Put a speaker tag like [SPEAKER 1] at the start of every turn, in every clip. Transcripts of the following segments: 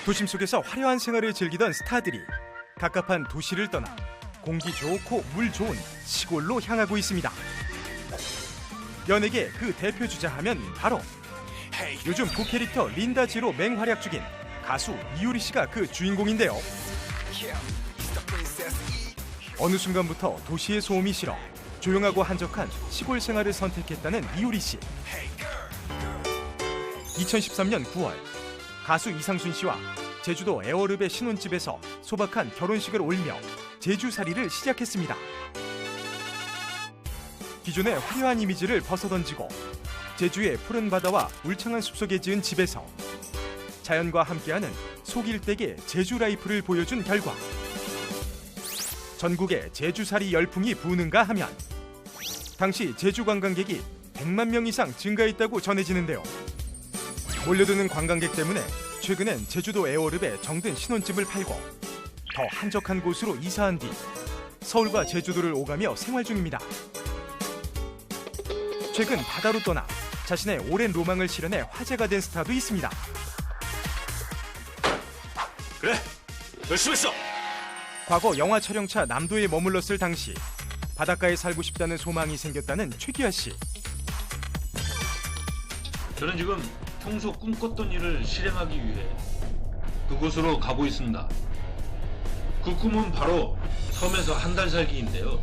[SPEAKER 1] 도심 속에서 화려한 생활을 즐기던 스타들이 갑갑한 도시를 떠나 공기 좋고 물 좋은 시골로 향하고 있습니다. 연예계 그 대표 주자 하면 바로 요즘 부캐릭터 린다지로 맹활약 중인 가수 이효리 씨가 그 주인공인데요. 어느 순간부터 도시의 소음이 싫어 조용하고 한적한 시골 생활을 선택했다는 이효리 씨. 2013년 9월 가수 이상순 씨와 제주도 애월읍의 신혼집에서 소박한 결혼식을 올리며 제주살이를 시작했습니다. 기존의 화려한 이미지를 벗어던지고 제주의 푸른 바다와 울창한 숲속에 지은 집에서 자연과 함께하는 속일대게 제주 라이프를 보여준 결과 전국에 제주살이 열풍이 부는가 하면 당시 제주 관광객이 100만 명 이상 증가했다고 전해지는데요. 몰려드는 관광객 때문에 최근엔 제주도 애월읍에 정든 신혼집을 팔고 더 한적한 곳으로 이사한 뒤 서울과 제주도를 오가며 생활 중입니다. 최근 바다로 떠나 자신의 오랜 로망을 실현해 화제가 된 스타도 있습니다.
[SPEAKER 2] 그래, 열심히 했어.
[SPEAKER 1] 과거 영화 촬영차 남도에 머물렀을 당시 바닷가에 살고 싶다는 소망이 생겼다는 최기아 씨.
[SPEAKER 3] 저는 지금 평소 꿈꿨던 일을 실행하기 위해 그곳으로 가고 있습니다. 그 꿈은 바로 섬에서 한 달 살기인데요.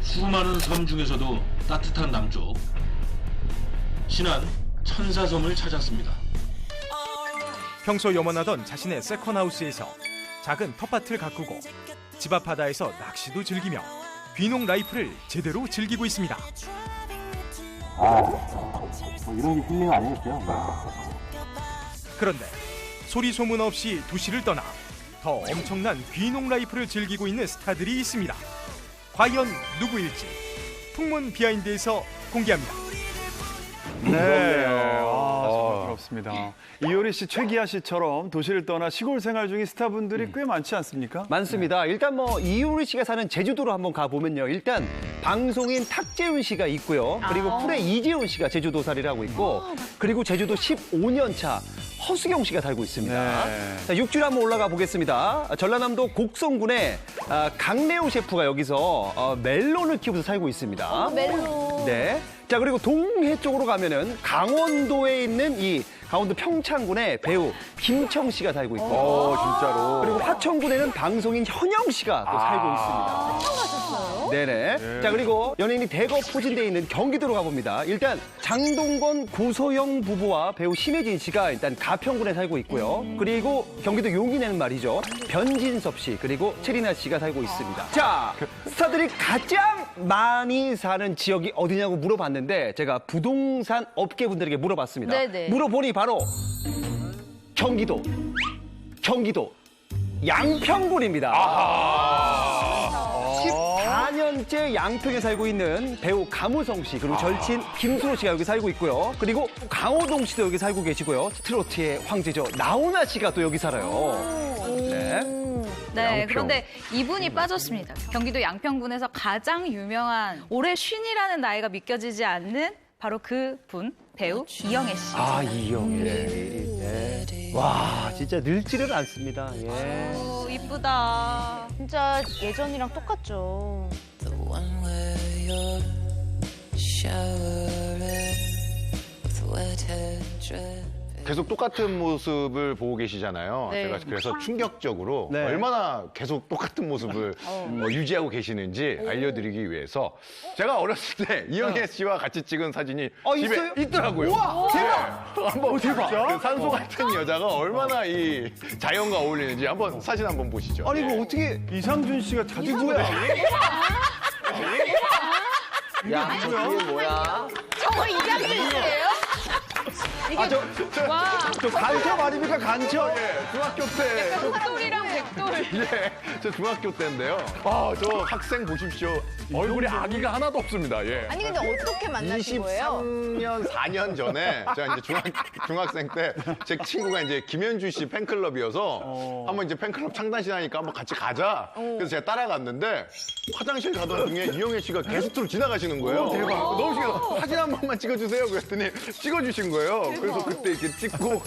[SPEAKER 3] 수많은 섬 중에서도 따뜻한 남쪽 신안 천사섬을 찾았습니다.
[SPEAKER 1] 평소 염원하던 자신의 세컨하우스에서 작은 텃밭을 가꾸고 집 앞 바다에서 낚시도 즐기며 귀농 라이프를 제대로 즐기고 있습니다.
[SPEAKER 4] 이런 게 힐링 아니겠어요?
[SPEAKER 1] 그런데 소리 소문 없이 도시를 떠나 더 엄청난 귀농 라이프를 즐기고 있는 스타들이 있습니다. 과연 누구일지 풍문 비하인드에서 공개합니다.
[SPEAKER 5] 네, 정말 부럽습니다. 이효리 씨, 최기아 씨처럼 도시를 떠나 시골 생활 중인 스타분들이 꽤 많지 않습니까?
[SPEAKER 6] 많습니다. 일단 이효리 씨가 사는 제주도로 한번 가보면요. 일단 방송인 탁재훈 씨가 있고요. 그리고 쿨의 이재훈 씨가 제주도살이를 하고 있고 그리고 제주도 15년 차 허수경 씨가 살고 있습니다.
[SPEAKER 5] 네.
[SPEAKER 6] 자, 육지로 한번 올라가 보겠습니다. 전라남도 곡성군의 강래우 셰프가 여기서 멜론을 키우면서 살고 있습니다.
[SPEAKER 7] 멜론.
[SPEAKER 6] 네. 자, 그리고 동해 쪽으로 가면은 강원도에 있는 이 강원도 평창군의 배우 김청 씨가 살고 있고.
[SPEAKER 5] 진짜로.
[SPEAKER 6] 그리고 화천군에는 방송인 현영 씨가 또 살고 있습니다.
[SPEAKER 7] 처음 가셨어요?
[SPEAKER 6] 네네. 자, 그리고 연예인이 대거 포진되어 있는 경기도로 가봅니다. 일단 장동건, 고소영 부부와 배우 심혜진 씨가 일단 가평군에 살고 있고요. 그리고 경기도 용인에는 말이죠. 변진섭 씨, 그리고 체리나 씨가 살고 있습니다. 자, 스타들이 가장 많이 사는 지역이 어디냐고 물어봤는데 제가 부동산 업계분들에게 물어봤습니다.
[SPEAKER 7] 네네.
[SPEAKER 6] 물어보니 바로 경기도 양평군입니다. 14년째 양평에 살고 있는 배우 강우성 씨, 그리고 절친 김수로 씨가 여기 살고 있고요. 그리고 강호동 씨도 여기 살고 계시고요. 트로트의 황제죠. 나훈아 씨가 또 여기 살아요. 네.
[SPEAKER 7] 네,
[SPEAKER 5] 양평.
[SPEAKER 7] 그런데 이분이 빠졌습니다. 경기도 양평군에서 가장 유명한 올해 쉰이라는 나이가 믿겨지지 않는 바로 그분, 배우 이영애 씨.
[SPEAKER 6] 이영애. 네. 와, 진짜 늙지를 않습니다. 예.
[SPEAKER 7] 이쁘다.
[SPEAKER 8] 진짜 예전이랑 똑같죠.
[SPEAKER 9] The one where you're showering with wet hair dripping.
[SPEAKER 2] 계속 똑같은 모습을 보고 계시잖아요.
[SPEAKER 7] 네.
[SPEAKER 2] 제가 그래서 충격적으로
[SPEAKER 6] 네.
[SPEAKER 2] 얼마나 계속 똑같은 모습을 유지하고 계시는지 알려드리기 위해서 제가 어렸을 때 이영애 씨와 같이 찍은 사진이 집에
[SPEAKER 6] 있어요?
[SPEAKER 2] 있더라고요.
[SPEAKER 6] 우와,
[SPEAKER 2] 대박! 한번 대박! 산소 같은 여자가 얼마나 이 자연과 어울리는지 한번 사진 한번 보시죠.
[SPEAKER 5] 아니, 이거 어떻게 이상준 씨가 자주 보야?
[SPEAKER 6] 야, 이게 뭐야?
[SPEAKER 7] 저거 이장준 씨예요? 이게
[SPEAKER 5] 저 간첩 아닙니까, 간첩?
[SPEAKER 2] 중학교 때
[SPEAKER 7] 흑돌이랑
[SPEAKER 2] 예, 저 중학교 때인데요. 저 학생 보십시오. 얼굴에 아기가 하나도 없습니다. 예.
[SPEAKER 8] 아니 근데 어떻게 만나신 거예요?
[SPEAKER 2] 23년, 4년 전에 제가 이제 중학생 때 제 친구가 이제 김현주 씨 팬클럽이어서 한번 이제 팬클럽 창단식 하니까 한번 같이 가자. 그래서 제가 따라갔는데 화장실 가던 중에 이영애 씨가 게스트로 지나가시는 거예요. 대박. 너무 신기해서 사진 한 번만 찍어주세요. 그랬더니 찍어주신 거예요. 그래서 그때 이렇게 찍고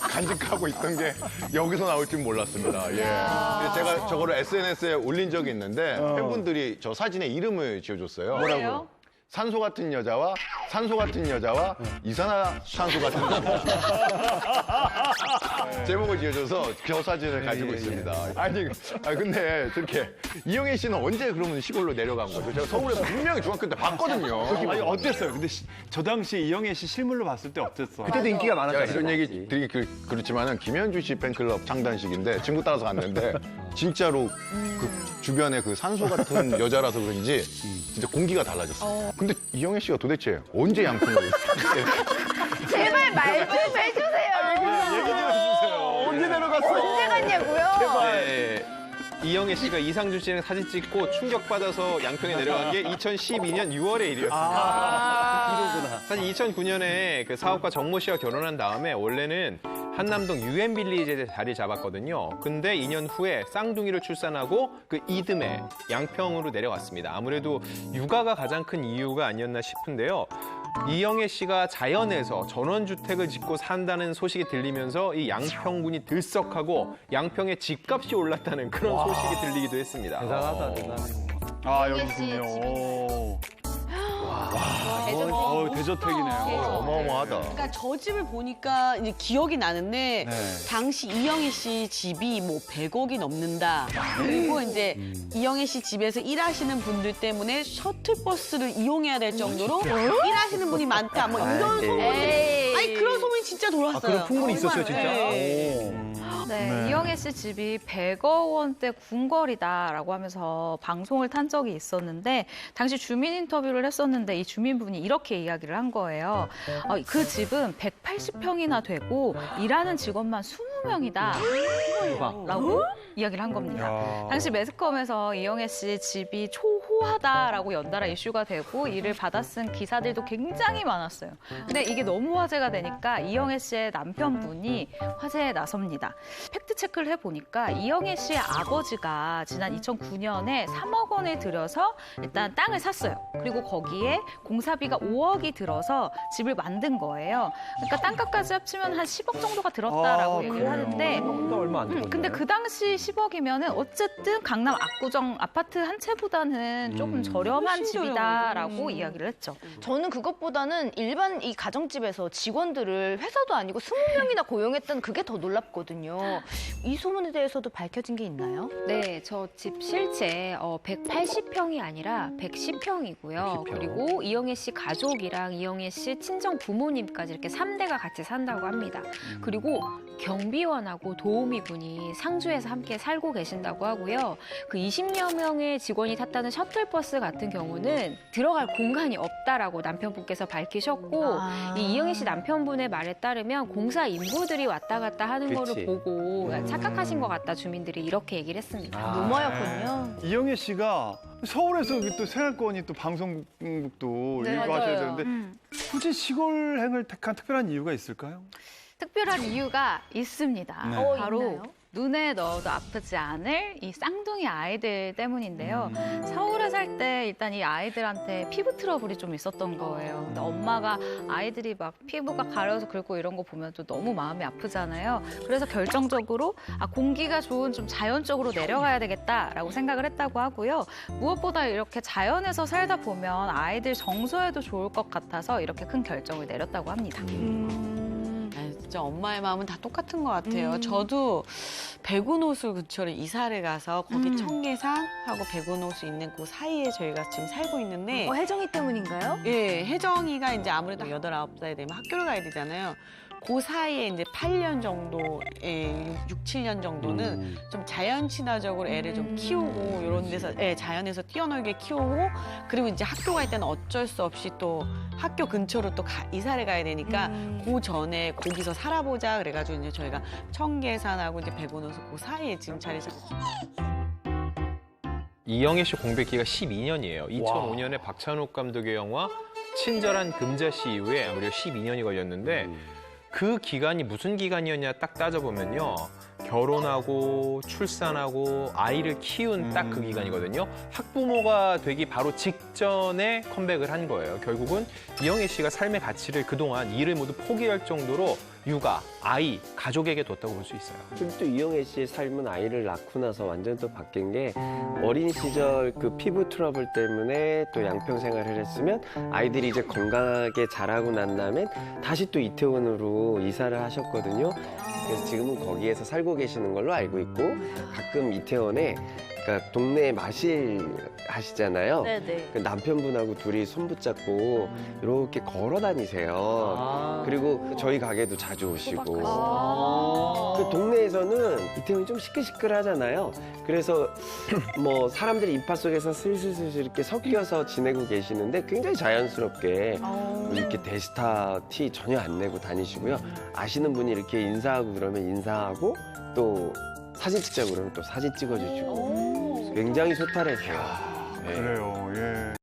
[SPEAKER 2] 간직하고 있던 게 여기서 나올 줄 몰랐습니다. 예. 그래서 제가 저거를 SNS에 올린 적이 있는데 팬분들이 저 사진에 이름을 지어줬어요.
[SPEAKER 7] 뭐라고요?
[SPEAKER 2] 산소 같은 여자와 이산화탄소 같은 여자. 제목을 지어줘서 저 사진을 가지고 있습니다. 아니 근데 저렇게 이영애 씨는 언제 그러면 시골로 내려간 거죠? 제가 서울에서 분명히 중학교 때 봤거든요.
[SPEAKER 5] 아니 어땠어요? 근데 저 당시 이영애 씨 실물로 봤을 때 어땠어요?
[SPEAKER 6] 그때도 인기가
[SPEAKER 2] 제가
[SPEAKER 6] 많았잖아요.
[SPEAKER 2] 이런 얘기 드리기 그렇지만은 김현주 씨 팬클럽 창단식인데 친구 따라서 갔는데 진짜로 그 주변에 그 산소 같은 여자라서 그런지 진짜 공기가 달라졌어요. 근데 이영애 씨가 도대체 언제 양평을
[SPEAKER 8] 제발 말 좀 해주세요.
[SPEAKER 5] 얘기 좀 해주세요.
[SPEAKER 6] 언제 내려갔어?
[SPEAKER 8] 언제 갔냐고요?
[SPEAKER 10] 네. 이영애 씨가 이상준 씨랑 사진 찍고 충격받아서 양평에 내려간 게 2012년 6월의 일이었습니다. 사실 2009년에 그 사업가 정모 씨와 결혼한 다음에 원래는 한남동 유엔빌리지에 자리 잡았거든요. 근데 2년 후에 쌍둥이를 출산하고 그 이듬해 양평으로 내려갔습니다. 아무래도 육아가 가장 큰 이유가 아니었나 싶은데요. 이영애 씨가 자연에서 전원주택을 짓고 산다는 소식이 들리면서 이 양평군이 들썩하고 양평의 집값이 올랐다는 그런 소식이 들리기도 했습니다.
[SPEAKER 6] 대단하다, 대단해.
[SPEAKER 5] 여기군요.
[SPEAKER 8] 대저택.
[SPEAKER 5] 대저택이네요.
[SPEAKER 2] 어마어마하다.
[SPEAKER 11] 그러니까 저 집을 보니까 이제 기억이 나는데 당시 이영애 씨 집이 뭐 100억이 넘는다. 그리고 이제 이영애 씨 집에서 일하시는 분들 때문에 셔틀버스를 이용해야 될 정도로 일하시는 분이 많다. 뭐 이런 소문이 아니 그런 소문이 진짜 돌았어요.
[SPEAKER 6] 그런 풍문이 있었어요, 진짜?
[SPEAKER 7] 네, 이영애 씨 집이 100억 원대 궁궐이다라고 하면서 방송을 탄 적이 있었는데 당시 주민 인터뷰를 했었는데 이 주민분이 이렇게 이야기를 한 거예요. 그 집은 180평이나 되고 일하는 직원만 20명이다 라고 이야기를 한 겁니다. 당시 매스컴에서 이영애 씨 집이 초호하다라고 연달아 이슈가 되고 이를 받아쓴 기사들도 굉장히 많았어요. 근데 이게 너무 화제가 되니까 이영애 씨의 남편분이 화제에 나섭니다. 팩트 체크를 해보니까 이영애 씨의 아버지가 지난 2009년에 3억 원을 들여서 일단 땅을 샀어요. 그리고 거기에 공사비가 5억이 들어서 집을 만든 거예요. 그러니까 땅값까지 합치면 한 10억 정도가 들었다라고 얘기를 하는데
[SPEAKER 6] 얼마 안 들었네.
[SPEAKER 7] 근데 그 당시 10억이면은 어쨌든 강남 압구정 아파트 한 채보다는 조금 저렴한
[SPEAKER 11] 훨씬
[SPEAKER 7] 집이다라고 이야기를 했죠.
[SPEAKER 8] 저는 그것보다는 일반 이 가정집에서 직원들을 회사도 아니고 20명이나 고용했던 그게 더 놀랍거든요. 이 소문에 대해서도 밝혀진 게 있나요?
[SPEAKER 12] 네, 저 집 실제 180평이 아니라 110평이고요. 그리고 이영애 씨 가족이랑 이영애 씨 친정 부모님까지 이렇게 3대가 같이 산다고 합니다. 그리고 경비원하고 도우미분이 상주에서 함께 살고 계신다고 하고요. 그 20여 명의 직원이 탔다는 셔틀버스 같은 경우는 들어갈 공간이 없다라고 남편분께서 밝히셨고 이 이영애 씨 남편분의 말에 따르면 공사 인부들이 왔다 갔다 하는 거를 보고 착각하신 것 같다 주민들이 이렇게 얘기를 했습니다.
[SPEAKER 8] 루머였군요.
[SPEAKER 5] 이영애 씨가 서울에서 또 생활권이 또 방송국도 일고 하셔야 되는데 굳이 시골행을 택한 특별한 이유가 있을까요?
[SPEAKER 7] 특별한 이유가 있습니다. 바로
[SPEAKER 8] 있나요?
[SPEAKER 7] 눈에 넣어도 아프지 않을 이 쌍둥이 아이들 때문인데요. 서울에 살 때 일단 이 아이들한테 피부 트러블이 좀 있었던 거예요. 근데 엄마가 아이들이 막 피부가 가려서 긁고 이런 거 보면 또 너무 마음이 아프잖아요. 그래서 결정적으로 공기가 좋은 좀 자연 쪽으로 내려가야 되겠다라고 생각을 했다고 하고요. 무엇보다 이렇게 자연에서 살다 보면 아이들 정서에도 좋을 것 같아서 이렇게 큰 결정을 내렸다고 합니다.
[SPEAKER 11] 진짜 엄마의 마음은 다 똑같은 것 같아요. 저도 백운호수 근처로 이사를 가서 거기 청계산하고 백운호수 있는 그 사이에 저희가 지금 살고 있는데
[SPEAKER 8] 혜정이 때문인가요?
[SPEAKER 11] 예, 혜정이가 이제 아무래도 8, 9살 되면 학교를 가야 되잖아요. 그 사이에 이제 8년 정도의 6, 7년 정도는 좀 자연 친화적으로 애를 좀 키우고 이런 데서 자연에서 뛰어놀게 키우고 그리고 이제 학교 갈 때는 어쩔 수 없이 또 학교 근처로 또 이사를 가야 되니까 그 전에 거기서 살아보자 그래가지고 이제 저희가 청계산하고 이제 백운호수 그 사이에 지금 자리 잡고.
[SPEAKER 10] 이영애 씨 공백기가 12년이에요. 2005년에 박찬욱 감독의 영화 친절한 금자씨 이후에 무려 12년이 걸렸는데 그 기간이 무슨 기간이었냐 딱 따져보면요. 결혼하고 출산하고 아이를 키운 딱 그 기간이거든요. 학부모가 되기 바로 직전에 컴백을 한 거예요. 결국은 이영애 씨가 삶의 가치를 그동안 일을 모두 포기할 정도로 육아, 아이, 가족에게 뒀다고 볼 수 있어요.
[SPEAKER 4] 그리고 또 이영애 씨의 삶은 아이를 낳고 나서 완전 또 바뀐 게 어린 시절 그 피부 트러블 때문에 또 양평 생활을 했으면 아이들이 이제 건강하게 자라고 난 다음에 다시 또 이태원으로 이사를 하셨거든요. 그래서 지금은 거기에서 살고 계시는 걸로 알고 있고 가끔 이태원에 그러니까 동네 마실 하시잖아요.
[SPEAKER 8] 네네.
[SPEAKER 4] 그 남편분하고 둘이 손 붙잡고 이렇게 걸어 다니세요. 그리고 저희 가게도 자주 오시고. 그 동네에서는 이태원이 좀 시끌시끌하잖아요. 그래서 뭐 사람들이 인파 속에서 슬슬슬슬 이렇게 섞여서 지내고 계시는데 굉장히 자연스럽게 이렇게 대스타 티 전혀 안 내고 다니시고요. 아시는 분이 이렇게 인사하고 그러면 인사하고 또 사진 찍자고 그러면 또 사진 찍어주시고 굉장히 소탈해서요.
[SPEAKER 5] 그래요. 예.